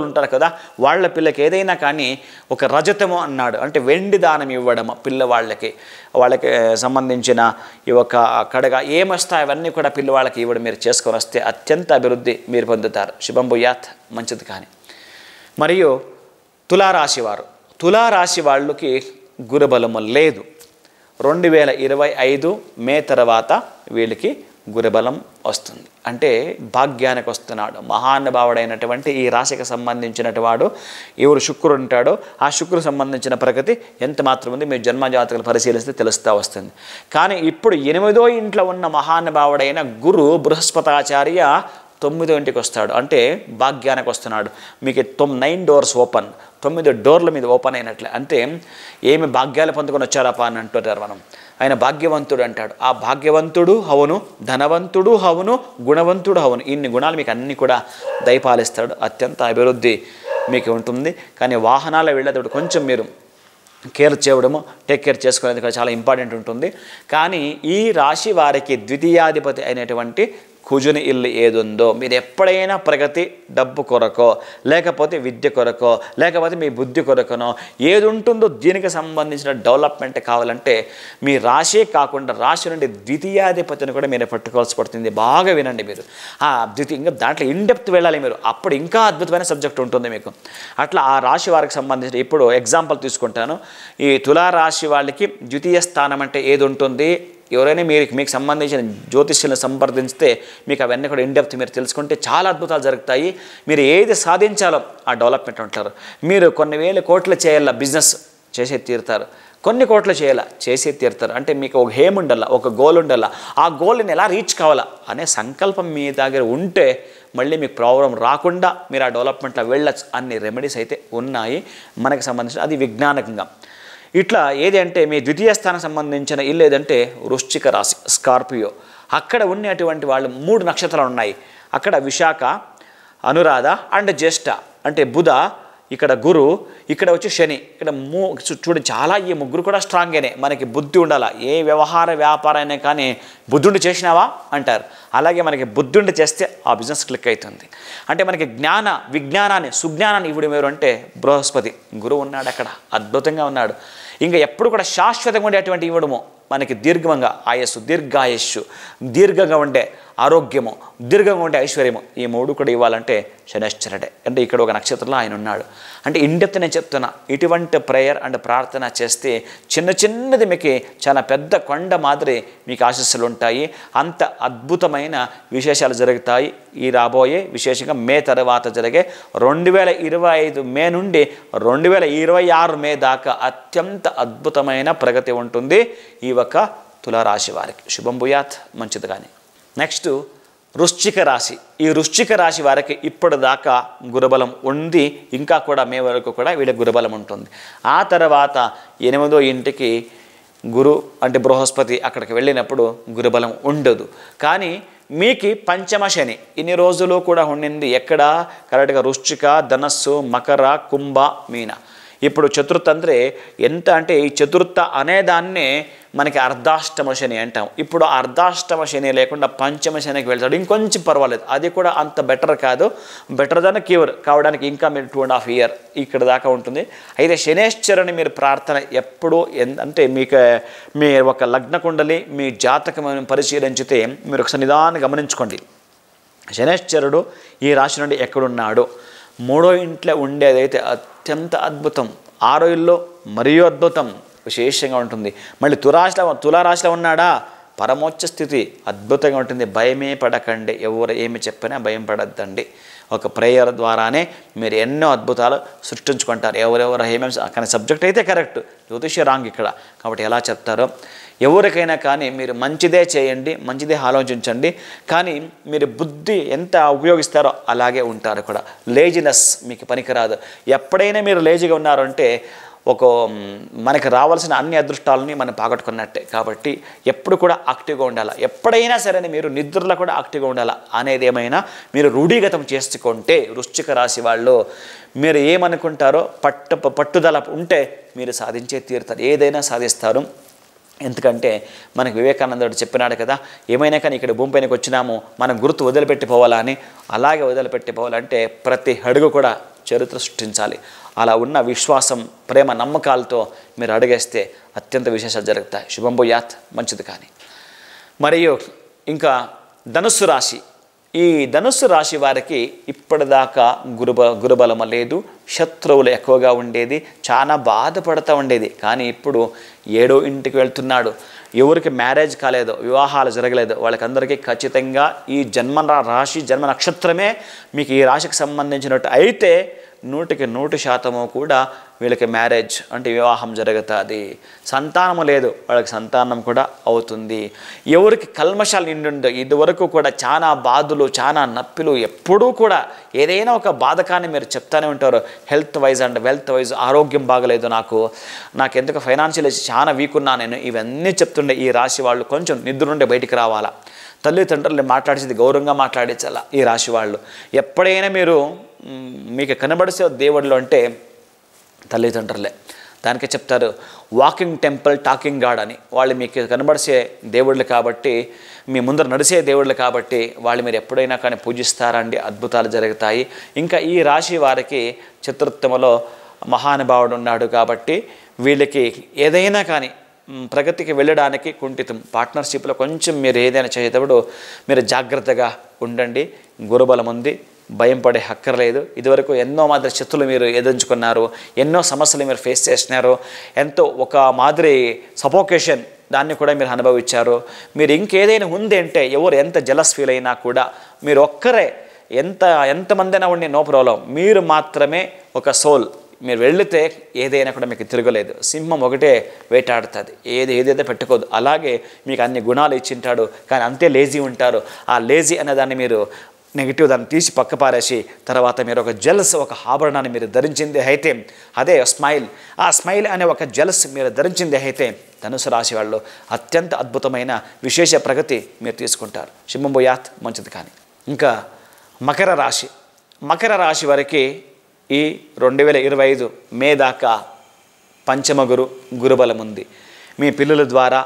ఉంటారు కదా, వాళ్ళ పిల్లకి ఏదైనా కానీ ఒక రజతము అన్నాడు అంటే వెండి దానం ఇవ్వడం పిల్లవాళ్ళకి, వాళ్ళకి సంబంధించిన ఈ ఒక కడగ ఏమొస్తాయి అవన్నీ కూడా పిల్లవాళ్ళకి ఇవ్వడం మీరు చేసుకొని వస్తే అత్యంత అభివృద్ధి మీరు పొందుతారు. శుభం భూయాత్, మంచిది. కానీ మరియు తులారాశి వాళ్ళకి గురుబలము లేదు. 2025 మే తర్వాత వీళ్ళకి గురుబలం వస్తుంది. అంటే భాగ్యానికి వస్తున్నాడు మహానుభావుడైనటువంటి ఈ రాశికి సంబంధించినటువంటి వాడు ఎవరు శుక్రుడు ఉంటాడో ఆ శుక్రుడు సంబంధించిన ప్రగతి ఎంత మాత్రం ఉంది మీరు జన్మజాతకాలు పరిశీలిస్తే తెలుస్తూ వస్తుంది. కానీ ఇప్పుడు 8వ ఇంట్లో ఉన్న మహానుభావుడైన గురు బృహస్పతాచార్య 9వ ఇంటికి వస్తాడు. అంటే భాగ్యానికి వస్తున్నాడు. మీకు 9 డోర్స్ ఓపెన్, 9 డోర్ల మీద ఓపెన్ అయినట్లే. అంటే ఏమి భాగ్యాలు పొందుకొని వచ్చారప్ప అని అంటుంటారు మనం. ఆయన భాగ్యవంతుడు అంటాడు. ఆ భాగ్యవంతుడు అవును, ధనవంతుడు అవును, గుణవంతుడు అవును, ఇన్ని గుణాలు మీకు అన్నీ కూడా దయపాలిస్తాడు. అత్యంత అభివృద్ధి మీకు ఉంటుంది. కానీ వాహనాల వెళ్ళేటప్పుడు కొంచెం మీరు టేక్ కేర్ చేసుకునేది చాలా ఇంపార్టెంట్ ఉంటుంది. కానీ ఈ రాశి వారికి ద్వితీయాధిపతి అయినటువంటి కుజుని ఇల్లు ఏదుందో మీరు ఎప్పుడైనా ప్రగతి డబ్బు కొరకో లేకపోతే విద్య కొరకో లేకపోతే మీ బుద్ధి కొరకనో ఏది ఉంటుందో దీనికి సంబంధించిన డెవలప్మెంట్ కావాలంటే మీ రాశే కాకుండా రాశి నుండి ద్వితీయాధిపతిని కూడా మీరు పట్టుకోవాల్సి పడుతుంది. బాగా వినండి మీరు. ఆ ఇంకా దాంట్లో ఇన్డెప్త్ వెళ్ళాలి మీరు, అప్పుడు ఇంకా అద్భుతమైన సబ్జెక్ట్ ఉంటుంది మీకు. అట్లా ఆ రాశి వారికి సంబంధించిన ఇప్పుడు ఎగ్జాంపుల్ తీసుకుంటాను. ఈ తులారాశి వాళ్ళకి ద్వితీయ స్థానం అంటే ఏది ఉంటుంది, ఎవరైనా మీకు సంబంధించిన జ్యోతిష్యులను సంప్రదించితే మీకు అవన్నీ కూడా ఇన్డెప్త్ మీరు తెలుసుకుంటే చాలా అద్భుతాలు జరుగుతాయి. మీరు ఏది సాధించాలో ఆ డెవలప్మెంట్ ఉంటారు. మీరు కొన్ని వేల కోట్లు చేయాల బిజినెస్ చేసే తీరుతారు, కొన్ని కోట్లు చేసే తీరుతారు. అంటే మీకు ఒక హేమ్ ఉండాల, ఒక గోల్ ఉండాల, ఆ గోల్ని ఎలా రీచ్ కావాలా అనే సంకల్పం మీ దగ్గర ఉంటే మళ్ళీ మీకు ప్రాబ్లం రాకుండా మీరు ఆ డెవలప్మెంట్లో వెళ్ళచ్చు. అన్ని రెమెడీస్ అయితే ఉన్నాయి మనకు సంబంధించిన, అది విజ్ఞానకంగా. ఇట్లా ఏది అంటే మీ ద్వితీయ స్థానం సంబంధించిన ఇల్లు ఏదంటే వృశ్చిక రాశి, స్కార్పియో. అక్కడ ఉన్నటువంటి వాళ్ళు 3 నక్షత్రాలు ఉన్నాయి. అక్కడ విశాఖ, అనురాధ అండ్ జ్యేష్ఠ అంటే బుధ, ఇక్కడ గురు, ఇక్కడ వచ్చి శని. ఇక్కడ చూడండి చాలా ఈ ముగ్గురు కూడా స్ట్రాంగేనే. మనకి బుద్ధి ఉండాలా. ఏ వ్యవహార వ్యాపారైనా కానీ బుద్ధుండి చేసినావా అంటారు. అలాగే మనకి బుద్ధుండి చేస్తే ఆ బిజినెస్ క్లిక్ అవుతుంది. అంటే మనకి విజ్ఞానాన్ని సుజ్ఞానాన్ని ఇవ్వడం ఎవరు అంటే బృహస్పతి. గురువు ఉన్నాడు అక్కడ, అద్భుతంగా ఉన్నాడు. ఇంకా ఎప్పుడు కూడా శాశ్వతంగా ఉండేటువంటి ఇవ్వడము మనకి దీర్ఘంగా ఆయుస్సు, దీర్ఘాయుష్షు, దీర్ఘంగా ఉండే ఆరోగ్యము, దీర్ఘంగా ఉండే ఐశ్వర్యము, ఈ 3 కూడా ఇవ్వాలంటే శనైశ్చరుడే. అంటే ఇక్కడ ఒక నక్షత్రంలో ఆయన ఉన్నాడు. అంటే ఇండెప్త్ నేను చెప్తున్నా, ఇటువంటి ప్రేయర్ అండ్ ప్రార్థన చేస్తే చిన్నది మీకు చాలా పెద్ద కొండ మాదిరి మీకు ఆశీస్సులు ఉంటాయి. అంత అద్భుతమైన విశేషాలు జరుగుతాయి. ఈ రాబోయే విశేషంగా మే తర్వాత జరిగే 2025 మే నుండి 2026 మే దాకా అత్యంత అద్భుతమైన ప్రగతి ఉంటుంది ఈ ఒక తులారాశి వారికి. శుభం భూయాత్, మంచిది. కానీ నెక్స్ట్ వృశ్చిక రాశి. ఈ వృశ్చిక రాశి వారికి ఇప్పటిదాకా గురుబలం ఉంది. ఇంకా కూడా మే వరకు కూడా వీళ్ళకి గురుబలం ఉంటుంది. ఆ తర్వాత 8వ ఇంటికి గురు అంటే బృహస్పతి అక్కడికి వెళ్ళినప్పుడు గురుబలం ఉండదు. కానీ మీకు పంచమ శని ఇన్ని రోజులు కూడా ఉండింది. ఎక్కడ కరెక్ట్గా వృశ్చిక, ధనస్సు, మకర, కుంభ, మీన. ఇప్పుడు చతుర్థ అంటే ఎంత అంటే ఈ చతుర్థ అనేదాన్నే మనకి అర్ధాష్టమ శని అంటాం. ఇప్పుడు అర్ధాష్టమ శని లేకుండా పంచమ శనికి వెళ్తాడు. ఇంకొంచెం పర్వాలేదు, అది కూడా అంత బెటర్ కాదు. బెటర్ దాన్ క్యూర్ కావడానికి ఇంకా మీరు 2.5 years ఇక్కడ దాకా ఉంటుంది. అయితే శనేశ్వరుని మీరు ప్రార్థన ఎప్పుడు అంటే మీ ఒక లగ్న కుండలి మీ జాతకం పరిశీలించితే మీరు ఒకసారి నిదాన్ని గమనించుకోండి. శనేశ్వరుడు ఈ రాశి నుండి ఎక్కడున్నాడు? 3వ ఇంట్లో ఉండేదైతే అత్యంత అద్భుతం, 6వ ఇల్లు మరియు అద్భుతం విశేషంగా ఉంటుంది. మళ్ళీ తులారాశిలో ఉన్నాడా? పరమోచ్చ స్థితి అద్భుతంగా ఉంటుంది. భయమే పడకండి, ఎవరు ఏమి చెప్పినా భయం పడద్దండి. ఒక ప్రేయర్ ద్వారానే మీరు ఎన్నో అద్భుతాలు సృష్టించుకుంటారు. ఎవరెవరు ఏమేమి కానీ సబ్జెక్ట్ అయితే కరెక్ట్, జ్యోతిష్య రాంగ్ ఇక్కడ. కాబట్టి ఎలా చెప్తారో ఎవరికైనా కానీ మీరు మంచిదే చేయండి, మంచిదే ఆలోచించండి. కానీ మీరు బుద్ధి ఎంత ఉపయోగిస్తారో అలాగే ఉంటారు కూడా. లేజినెస్ మీకు పనికిరాదు. ఎప్పుడైనా మీరు లేజీగా ఉన్నారంటే మనకి రావాల్సిన అన్ని అదృష్టాలని మనం పోగొట్టుకున్నట్టే. కాబట్టి ఎప్పుడు కూడా యాక్టివ్గా ఉండాలి. ఎప్పుడైనా సరే మీరు నిద్రలో కూడా యాక్టివ్గా ఉండాలి అనేది ఏమైనా మీరు రూఢీగతం చేసుకుంటే వృశ్చిక రాశి వాళ్ళు మీరు ఏమనుకుంటారో పట్టుదల ఉంటే మీరు సాధించే తీరుతారు, ఏదైనా సాధిస్తారు. ఎందుకంటే మనకు వివేకానందుడు చెప్పినాడు కదా, ఏమైనా కానీ ఇక్కడ భూమి పైనకి వచ్చినాము మనం గుర్తు వదిలిపెట్టిపోవాలా అని. అలాగే వదిలిపెట్టిపోవాలంటే ప్రతి అడుగు కూడా చరిత్ర సృష్టించాలి. అలా ఉన్న విశ్వాసం, ప్రేమ, నమ్మకాలతో మీరు అడుగేస్తే అత్యంత విశేషాలు జరుగుతాయి. శుభం భూయాత్, మంచిది. కానీ మరియు ఇంకా ధనుస్సు రాశి. ఈ ధనుస్సు రాశి వారికి ఇప్పటిదాకా గురుబలం లేదు, శత్రువులు ఎక్కువగా ఉండేది, చాలా బాధపడుతూ ఉండేది. కానీ ఇప్పుడు 7వ ఇంటికి వెళ్తున్నాడు. ఎవరికి మ్యారేజ్ కాలేదో, వివాహాలు జరగలేదు, వాళ్ళకందరికీ ఖచ్చితంగా ఈ జన్మ రాశి జన్మ నక్షత్రమే మీకు ఈ రాశికి సంబంధించినట్టు అయితే 100% కూడా వీళ్ళకి మ్యారేజ్ అంటే వివాహం జరుగుతుంది. సంతానము లేదు, వాళ్ళకి సంతానం కూడా అవుతుంది. ఎవరికి కల్మషాలు నిండుండో ఇదివరకు కూడా చాలా బాధలు, చాలా నొప్పులు, ఎప్పుడూ కూడా ఏదైనా ఒక బాధకాన్ని మీరు చెప్తానే ఉంటారు. Health wise and wealth wise ఆరోగ్యం బాగలేదు, నాకు ఎందుకు ఫైనాన్షియల్ చాలా వీక్ ఉన్నా నేను, ఇవన్నీ చెప్తుండే ఈ రాశి వాళ్ళు కొంచెం నిద్ర నుండి బయటికి రావాలా. తల్లిదండ్రులు మాట్లాడేది గౌరవంగా మాట్లాడించాలా ఈ రాశి వాళ్ళు. ఎప్పుడైనా మీకు కనబడిసే దేవుళ్ళు అంటే తల్లిదండ్రులే. దానికే చెప్తారు వాకింగ్ టెంపుల్ టాకింగ్ గాడ్ అని. వాళ్ళు మీకు కనబడిసే దేవుళ్ళు కాబట్టి, మీ ముందర నడిసే దేవుళ్ళు కాబట్టి వాళ్ళు మీరు ఎప్పుడైనా కానీ పూజిస్తారండి, అద్భుతాలు జరుగుతాయి. ఇంకా ఈ రాశి వారికి చతుర్థంలో మహానుభావుడు ఉన్నాడు కాబట్టి వీళ్ళకి ఏదైనా కానీ ప్రగతికి వెళ్ళడానికి కుంఠితం. పార్ట్నర్షిప్లో కొంచెం మీరు ఏదైనా చేసేటప్పుడు మీరు జాగ్రత్తగా ఉండండి. గురుబలం ఉంది, భయం పడే హక్కర్లేదు. ఇదివరకు ఎన్నో మాదిరి శత్రులు మీరు ఎదుర్కొన్నారు, ఎన్నో సమస్యలు మీరు ఫేస్ చేసినారు, ఎంతో ఒక మాదిరి సపోకేషన్ దాన్ని కూడా మీరు అనుభవించారు. మీరు ఇంకేదైనా ఉంది అంటే ఎవరు ఎంత జలస్ ఫీల్ అయినా కూడా మీరు ఒక్కరే ఎంతమంది అయినా ఉండి నో ప్రాబ్లం. మీరు మాత్రమే ఒక సోల్. మీరు వెళితే ఏదైనా కూడా మీకు తిరగలేదు. సింహం ఒకటే వేటాడుతుంది, ఏదైతే పెట్టుకోదు. అలాగే మీకు అన్ని గుణాలు ఇచ్చింటాడు, కానీ అంతే లేజీ ఉంటారు. ఆ లేజీ అనేదాన్ని మీరు నెగిటివ్ దాన్ని తీసి పక్కపారేసి తర్వాత మీరు ఒక జెల్స్ ఒక ఆభరణాన్ని మీరు ధరించింది అయితే అదే స్మైల్, ఆ స్మైల్ అనే ఒక జెల్స్ మీరు ధరించింది అయితే ధనుసు రాశి వాళ్ళు అత్యంత అద్భుతమైన విశేష ప్రగతి మీరు తీసుకుంటారు. శుభం భూయాత్, మంచిది. కానీ ఇంకా మకర రాశి వారికి ఈ 2025 మే దాకా పంచమ గురుబలం ఉంది. మీ పిల్లల ద్వారా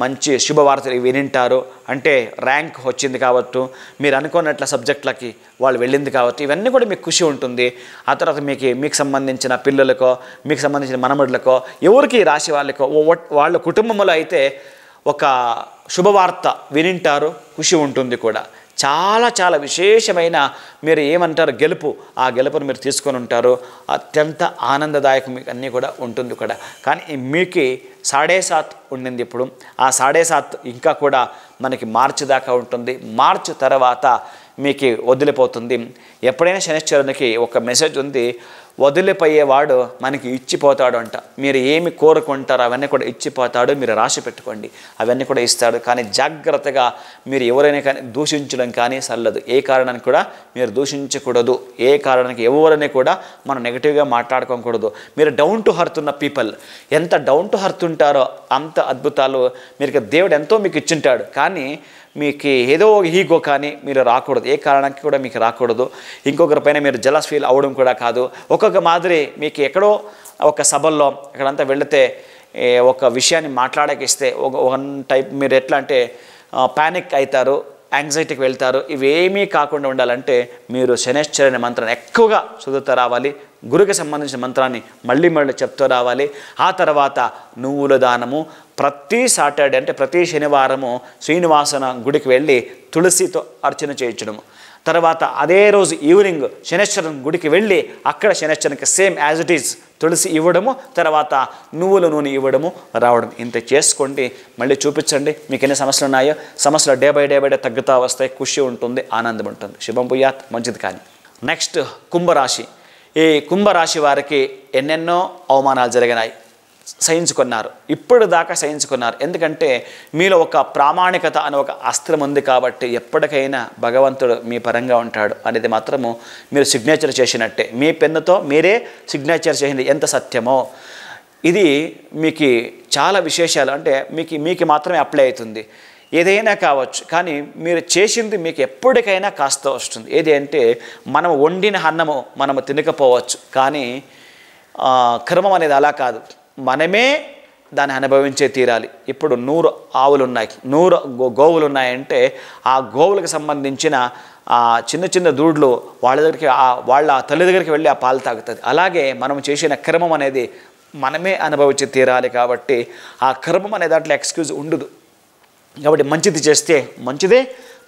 మంచి శుభవార్తలు వినింటారు. అంటే ర్యాంక్ వచ్చింది కాబట్టి, మీరు అనుకున్నట్ల సబ్జెక్టులకి వాళ్ళు వెళ్ళింది కాబట్టి ఇవన్నీ కూడా మీకు ఖుషి ఉంటుంది. ఆ తర్వాత మీకు సంబంధించిన పిల్లలకో, మీకు సంబంధించిన మనమడులకో, ఎవరికి రాశి వాళ్ళకో వాళ్ళ కుటుంబంలో అయితే ఒక శుభవార్త వినింటారు, ఖుషి ఉంటుంది కూడా. చాలా చాలా విశేషమైన మీరు ఏమంటారు గెలుపు, ఆ గెలుపును మీరు తీసుకొని ఉంటారు. అత్యంత ఆనందదాయకం మీకు అన్నీ కూడా ఉంటుంది కూడా. కానీ మీకు 7.5 ఉండింది ఇప్పుడు, ఆ 7.5 ఇంకా కూడా మనకి మార్చి దాకా ఉంటుంది. మార్చి తర్వాత మీకు వదిలిపోతుంది. ఎప్పుడైనా శనిశ్చరునికి ఒక మెసేజ్ ఉంది, వదిలిపోయేవాడు మనకి ఇచ్చిపోతాడు అంట. మీరు ఏమి కోరుకుంటారో అవన్నీ కూడా ఇచ్చిపోతాడు, మీరు రాసి పెట్టుకోండి, అవన్నీ కూడా ఇస్తాడు. కానీ జాగ్రత్తగా మీరు ఎవరైనా కానీ దూషించడం కానీ సల్లదు. ఏ కారణానికి కూడా మీరు దూషించకూడదు, ఏ కారణానికి ఎవరైనా కూడా మనం నెగిటివ్గా మాట్లాడుకోకూడదు. మీరు డౌన్ టు హర్త్ ఉన్న పీపుల్, ఎంత డౌన్ టు హర్త్ ఉంటారో అంత అద్భుతాలు మీరు దేవుడు ఎంతో మీకు ఇచ్చింటాడు. కానీ మీకు ఏదో ఈగో కానీ మీరు రాకూడదు, ఏ కారణానికి కూడా మీకు రాకూడదు. ఇంకొకరిపైన మీరు జలస్ ఫీల్ అవ్వడం కూడా కాదు. ఒక్కొక్క మాదిరి మీకు ఎక్కడో ఒక సభల్లో ఎక్కడంతా వెళితే ఒక విషయాన్ని మాట్లాడకిస్తే వన్ టైప్ మీరు ఎట్లా అంటే ప్యానిక్ అవుతారు, యాంగ్జైటీకి వెళ్తారు. ఇవేమీ కాకుండా ఉండాలంటే మీరు శనైశ్చరుని మంత్రాన్ని ఎక్కువగా చదువుతూ రావాలి. గురువుకి సంబంధించిన మంత్రాన్ని మళ్ళీ చెప్తూ రావాలి. ఆ తర్వాత నువ్వుల దానము ప్రతి సాటర్డే అంటే ప్రతి శనివారము శ్రీనివాసన గుడికి వెళ్ళి తులసితో అర్చన చేయించడము. తర్వాత అదే రోజు ఈవినింగ్ శనైశ్వరం గుడికి వెళ్ళి అక్కడ శనైశ్వరునికి సేమ్ యాజ్ ఇట్ ఈజ్ తులసి ఇవ్వడము, తర్వాత నువ్వుల నూనె ఇవ్వడము రావడం. ఇంత చేసుకోండి, మళ్ళీ చూపించండి. మీకు ఎన్ని సమస్యలు ఉన్నాయో సమస్యలు డే బై డే తగ్గుతూ వస్తాయి. ఖుషి ఉంటుంది, ఆనందం ఉంటుంది. శుభం భూయాత్, మంచిది. కానీ నెక్స్ట్ కుంభరాశి. ఈ కుంభరాశి వారికి ఎన్నెన్నో అవమానాలు జరిగినాయి, సహించుకున్నారు. ఇప్పుడు దాకా సహించుకున్నారు. ఎందుకంటే మీలో ఒక ప్రామాణికత అనే ఒక అస్త్రం ఉంది కాబట్టి ఎప్పటికైనా భగవంతుడు మీ పరంగా ఉంటాడు అనేది మాత్రము మీరు సిగ్నేచర్ చేసినట్టే. మీ పెన్నుతో మీరే సిగ్నేచర్ చేసింది ఎంత సత్యమో. ఇది మీకు చాలా విశేషాలు అంటే మీకు మాత్రమే అప్లై అవుతుంది. ఏదైనా కావచ్చు, కానీ మీరు చేసింది మీకు ఎప్పటికైనా కాస్త వస్తుంది. ఏది అంటే మనం వండిన అన్నము మనము తినకపోవచ్చు, కానీ కర్మం అనేది అలా కాదు, మనమే దాన్ని అనుభవించే తీరాలి. ఇప్పుడు 100 ఆవులు ఉన్నాయి, 100 గోవులు ఉన్నాయంటే ఆ గోవులకు సంబంధించిన చిన్న చిన్న దూడ్లు వాళ్ళ దగ్గరికి వాళ్ళ తల్లి దగ్గరికి వెళ్ళి ఆ పాలు తాగుతుంది. అలాగే మనం చేసిన కర్మం అనేది మనమే అనుభవించి తీరాలి. కాబట్టి ఆ కర్మం అనే దాంట్లో ఎక్స్క్యూజ్ ఉండదు. కాబట్టి మంచిది చేస్తే మంచిదే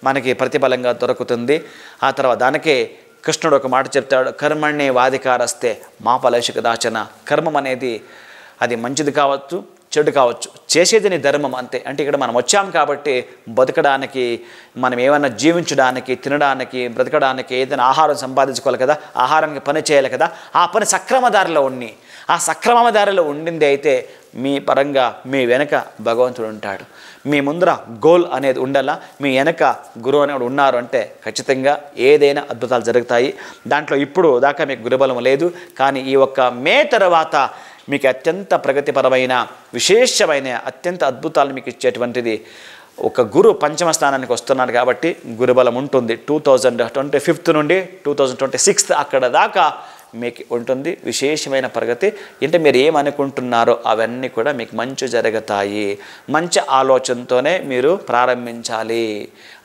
మనకి ప్రతిఫలంగా దొరుకుతుంది. ఆ తర్వాత దానికే కృష్ణుడు ఒక మాట చెప్తాడు, కర్మణ్యే వాధికారస్తే మా ఫలైషిక దాచన. కర్మం అనేది అది మంచిది కావచ్చు, చెడు కావచ్చు, చేసేది నీ ధర్మం అంతే. అంటే ఇక్కడ మనం వచ్చాం కాబట్టి బతకడానికి, మనం ఏమైనా జీవించడానికి, తినడానికి, బ్రతకడానికి ఏదైనా ఆహారం సంపాదించుకోవాలి కదా, ఆహారానికి పని చేయాలి కదా. ఆ పని సక్రమ దారిలో ఉండి, ఆ సక్రమ దారిలో ఉండింది అయితే మీ పరంగా మీ వెనక భగవంతుడు ఉంటాడు. మీ ముందర గోల్ అనేది ఉండాలా, మీ వెనక గురువు అనేవాడు ఉన్నారు అంటే ఖచ్చితంగా ఏదైనా అద్భుతాలు జరుగుతాయి. దాంట్లో ఇప్పుడు దాకా మీకు గురుబలం లేదు, కానీ ఈ ఒక్క మే తర్వాత మీకు అత్యంత ప్రగతిపరమైన విశేషమైన అత్యంత అద్భుతాలు మీకు ఇచ్చేటువంటిది ఒక గురు పంచమ స్థానానికి వస్తున్నాడు కాబట్టి గురుబలం ఉంటుంది. 2025 నుండి 2026 అక్కడ దాకా మీకు ఉంటుంది విశేషమైన ప్రగతి. అంటే మీరు ఏమనుకుంటున్నారో అవన్నీ కూడా మీకు మంచి జరుగుతాయి. మంచి ఆలోచనతోనే మీరు ప్రారంభించాలి.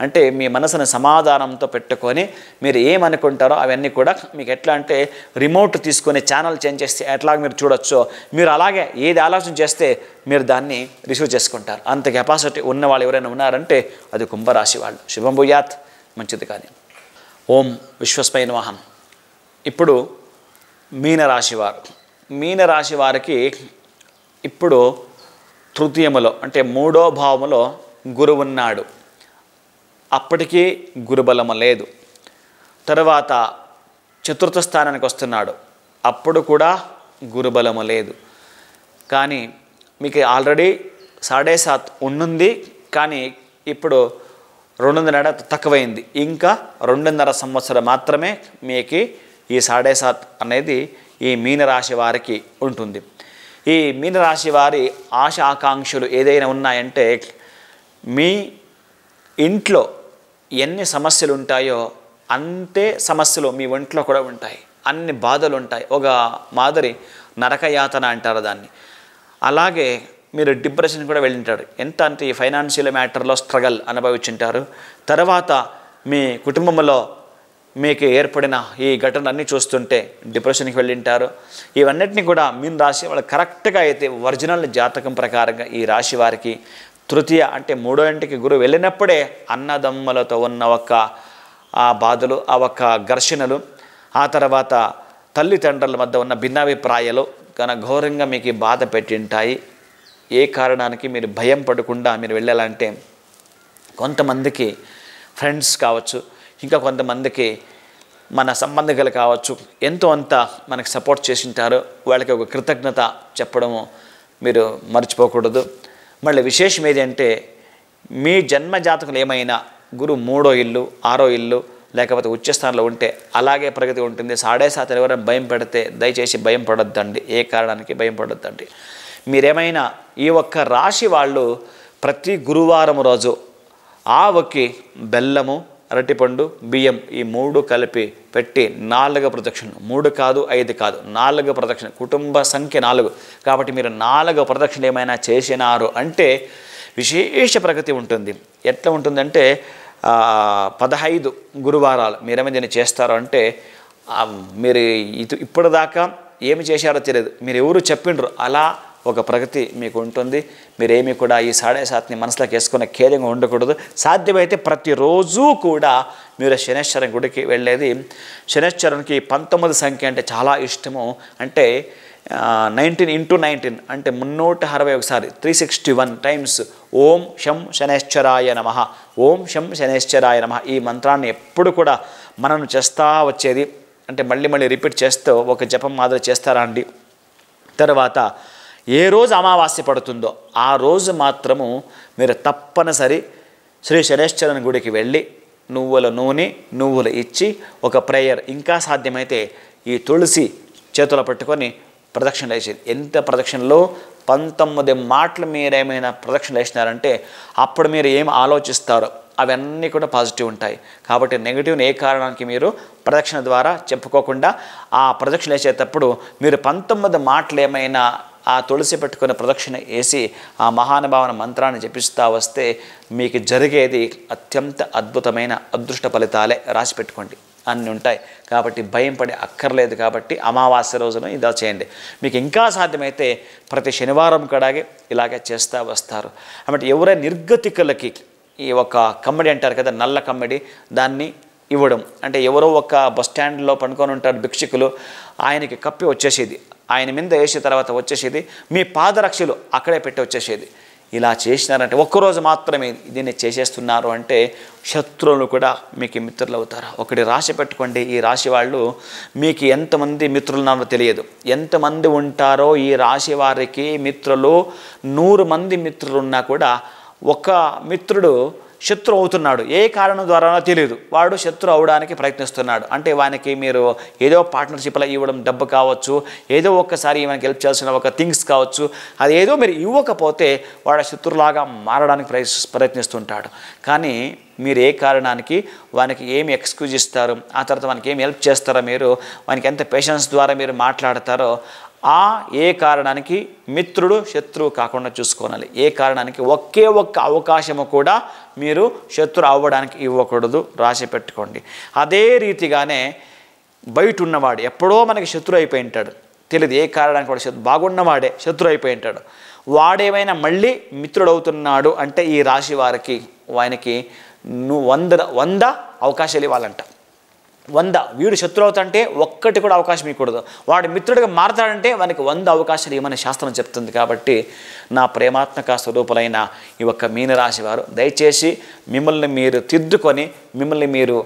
అంటే మీ మనసును సమాధానంతో పెట్టుకొని మీరు ఏమనుకుంటారో అవన్నీ కూడా మీకు ఎట్లా అంటే రిమోట్ తీసుకొని ఛానల్ చేంజ్ చేస్తే ఎట్లా మీరు చూడొచ్చో, మీరు అలాగే ఏది ఆలోచన చేస్తే మీరు దాన్ని రిసీవ్ చేసుకుంటారు. అంత కెపాసిటీ ఉన్న వాళ్ళు ఎవరైనా ఉన్నారంటే అది కుంభరాశి వాళ్ళు. శుభం భూయాత్, మంచిది. కానీ ఓం విశ్వస్మై నమః. ఇప్పుడు మీనరాశి వారికి ఇప్పుడు తృతీయములో అంటే 3వ భావములో గురువు ఉన్నాడు. అప్పటికీ గురుబలము లేదు. తర్వాత 4వ స్థానానికి వస్తున్నాడు, అప్పుడు కూడా గురుబలము లేదు. కానీ మీకు ఆల్రెడీ 7.5 ఉన్నది, కానీ ఇప్పుడు 2.5 తక్కువైంది. ఇంకా 2.5 సంవత్సరం మాత్రమే మీకు ఈ 7.5 అనేది ఈ మీనరాశి వారికి ఉంటుంది. ఈ మీనరాశి వారి ఆశ ఆకాంక్షలు ఏదైనా ఉన్నాయంటే, మీ ఇంట్లో ఎన్ని సమస్యలు ఉంటాయో అంతే సమస్యలు మీ ఒంట్లో కూడా ఉంటాయి. అన్ని బాధలు ఉంటాయి. ఒక మాదిరి నరకయాతన అంటారు దాన్ని. అలాగే మీరు డిప్రెషన్ కూడా వెళ్ళింటారు. ఎంత అంటే ఈ ఫైనాన్షియల్ మ్యాటర్లో స్ట్రగల్ అనుభవించుంటారు. తర్వాత మీ కుటుంబంలో మీకు ఏర్పడిన ఈ ఘటనలన్నీ చూస్తుంటే డిప్రెషన్కి వెళ్ళింటారు. ఇవన్నిటిని కూడా మీన రాశి వాళ్ళు కరెక్ట్గా అయితే ఒరిజినల్ జాతకం ప్రకారంగా ఈ రాశి వారికి తృతీయ అంటే 3వ ఇంటికి గురువు వెళ్ళినప్పుడే అన్నదమ్ములతో ఉన్న ఒక ఆ బాధలు, ఆ ఒక ఘర్షణలు, ఆ తర్వాత తల్లిదండ్రుల మధ్య ఉన్న భిన్నాభిప్రాయాలు ఘోరంగా మీకు బాధ పెట్టింటాయి. ఏ కారణానికి మీరు భయం పడకుండా మీరు వెళ్ళాలంటే, కొంతమందికి ఫ్రెండ్స్ కావచ్చు, ఇంకా కొంతమందికి మన సంబంధికులు కావచ్చు, ఎంతో అంత మనకు సపోర్ట్ చేసింటారు. వాళ్ళకి ఒక కృతజ్ఞత చెప్పడము మీరు మర్చిపోకూడదు. మళ్ళీ విశేషం ఏంటంటే, మీ జన్మ జాతకులు ఏమైనా గురువు 3వ ఇల్లు 6వ ఇల్లు లేకపోతే ఉచ్చస్థానంలో ఉంటే అలాగే ప్రగతి ఉంటుంది. 7.5 ఎవరైనా భయం పెడితే దయచేసి భయం పడొద్దండి. ఏ కారణానికి భయం పడొద్దండి. మీరేమైనా ఈ ఒక్క రాశి వాళ్ళు ప్రతి గురువారం రోజు ఆవుకి బెల్లము, అరటిపండు, బియ్యం ఈ 3 కలిపి పెట్టి 4 ప్రదక్షిణలు, 3 కాదు 5 కాదు 4 ప్రదక్షిణ, కుటుంబ సంఖ్య 4 కాబట్టి మీరు 4 ప్రదక్షిణలు ఏమైనా చేసినారు అంటే విశేష ప్రగతి ఉంటుంది. ఎట్లా ఉంటుందంటే 15 గురువారాలు మీరేమైనా దీన్ని చేస్తారో అంటే మీరు ఇప్పటిదాకా ఏమి చేశారో తెలియదు, మీరు ఎవరు చెప్పిండ్రు అలా ఒక ప్రగతి మీకు ఉంటుంది. మీరేమీ కూడా ఈ 7.5ని మనసులోకి వేసుకునే ఖేదంగా ఉండకూడదు. సాధ్యమైతే ప్రతిరోజు కూడా మీరు శనేశ్వరం గుడికి వెళ్ళేది. శనేశ్వరానికి 19 సంఖ్య అంటే చాలా ఇష్టము. అంటే 19 × 19 అంటే 361 361 టైమ్స్ ఓం శం శనేశ్వరాయ నమః, ఓం శం శనేశ్వరాయ నమః ఈ మంత్రాన్ని ఎప్పుడు కూడా మనం చేస్తూ వచ్చేది. అంటే మళ్ళీ మళ్ళీ రిపీట్ చేస్తూ ఒక జపం మాదిరి చేస్తారా అండి. తర్వాత ఏ రోజు అమావాస్య పడుతుందో ఆ రోజు మాత్రము మీరు తప్పనిసరి శ్రీ శనేశ్వరుని గుడికి వెళ్ళి నువ్వుల నూనె నువ్వులు ఇచ్చి ఒక ప్రేయర్, ఇంకా సాధ్యమైతే ఈ తులసి చేతులు పట్టుకొని ప్రదక్షిణ వేసేది. ఎంత ప్రదక్షిణలో 19 మాటలు మీరేమైనా ప్రదక్షిణ వేసినారంటే అప్పుడు మీరు ఏం ఆలోచిస్తారో అవన్నీ కూడా పాజిటివ్ ఉంటాయి. కాబట్టి నెగిటివ్ని ఏ కారణానికి మీరు ప్రదక్షిణ ద్వారా చెప్పుకోకుండా ఆ ప్రదక్షిణ వేసేటప్పుడు మీరు 19 మాటలు ఏమైనా ఆ తులసి పెట్టుకుని ప్రదక్షిణ వేసి ఆ మహానుభావన మంత్రాన్ని జపిస్తూ వస్తే మీకు జరిగేది అత్యంత అద్భుతమైన అదృష్ట ఫలితాలే. రాసి పెట్టుకోండి, అన్నీ ఉంటాయి. కాబట్టి భయం పడి అక్కర్లేదు. కాబట్టి అమావాస్య రోజున ఇలా చేయండి. మీకు ఇంకా సాధ్యమైతే ప్రతి శనివారం కూడా ఇలాగే చేస్తూ వస్తారు. కాబట్టి ఎవరైనా నిర్గతికులకి ఈ ఒక కమ్మడి అంటారు కదా, నల్ల కమ్మడి, దాన్ని ఇవ్వడం అంటే ఎవరో ఒక బస్ స్టాండ్లో పండుకొని ఉంటారు భిక్షకులు, ఆయనకి కప్పి వచ్చేసేది, ఆయన మీద వేసిన తర్వాత వచ్చేసేది, మీ పాదరక్షలు అక్కడే పెట్టి వచ్చేసేది. ఇలా చేసినారంటే ఒక్కరోజు మాత్రమే దీన్ని చేసేస్తున్నారు అంటే శత్రువులు కూడా మీకు మిత్రులు అవుతారు. ఒకటి రాశి పెట్టుకోండి, ఈ రాశి వాళ్ళు మీకు ఎంతమంది మిత్రులు ఉన్నారో తెలియదు. ఎంతమంది ఉంటారో ఈ రాశి వారికి మిత్రులు 100 మంది మిత్రులు ఉన్నా కూడా ఒక మిత్రుడు శత్రు అవుతున్నాడు. ఏ కారణం ద్వారానో తెలియదు, వాడు శత్రు అవడానికి ప్రయత్నిస్తున్నాడు. అంటే వానికి మీరు ఏదో పార్ట్నర్షిప్లో ఇవ్వడం డబ్బు కావచ్చు, ఏదో ఒక్కసారి మనకి హెల్ప్ చేయాల్సిన ఒక థింగ్స్ కావచ్చు, అది ఏదో మీరు ఇవ్వకపోతే వాడు శత్రులాగా మారడానికి ప్రయత్నిస్తుంటాడు. కానీ మీరు ఏ కారణానికి వానికి ఏమి ఎక్స్క్యూజ్ ఇస్తారు, ఆ తర్వాత వానికి ఏమి హెల్ప్ చేస్తారో, మీరు వానికి ఎంత పేషెన్స్ ద్వారా మీరు మాట్లాడతారో ఆ ఏ కారణానికి మిత్రుడు శత్రువు కాకుండా చూసుకోవాలి. ఏ కారణానికి ఒకే ఒక్క అవకాశము కూడా మీరు శత్రు అవ్వడానికి ఇవ్వకూడదు. రాసి పెట్టుకోండి. అదే రీతిగానే బయట ఉన్నవాడు ఎప్పుడో మనకి శత్రు అయిపోయి ఉంటాడు, తెలియదు ఏ కారణానికి కూడా బాగున్నవాడే శత్రు అయిపోయి ఉంటాడు. వాడేమైనా మళ్ళీ మిత్రుడు అవుతున్నాడు అంటే ఈ రాశి వారికి వానికి 100 అవకాశాలు ఇవ్వాలంట. 100 వీడు శత్రు అవుతాంటే ఒక్కటి కూడా అవకాశం ఇవ్వకూడదు. వాడు మిత్రుడిగా మారతాడంటే వానికి 100 అవకాశాలు ఇవ్వమని శాస్త్రం చెప్తుంది. కాబట్టి నా ప్రేమాత్మక స్వరూపులైన ఈ ఒక్క మీనరాశి వారు దయచేసి మిమ్మల్ని మీరు తిద్దుకొని మిమ్మల్ని మీరు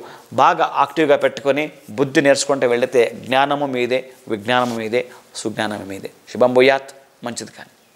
బాగా యాక్టివ్గా పెట్టుకొని బుద్ధి నేర్చుకుంటూ వెళితే జ్ఞానము మీదే, విజ్ఞానము మీదే, సుజ్ఞానము మీదే. శుభం భూయాత్. మంచిది కానీ.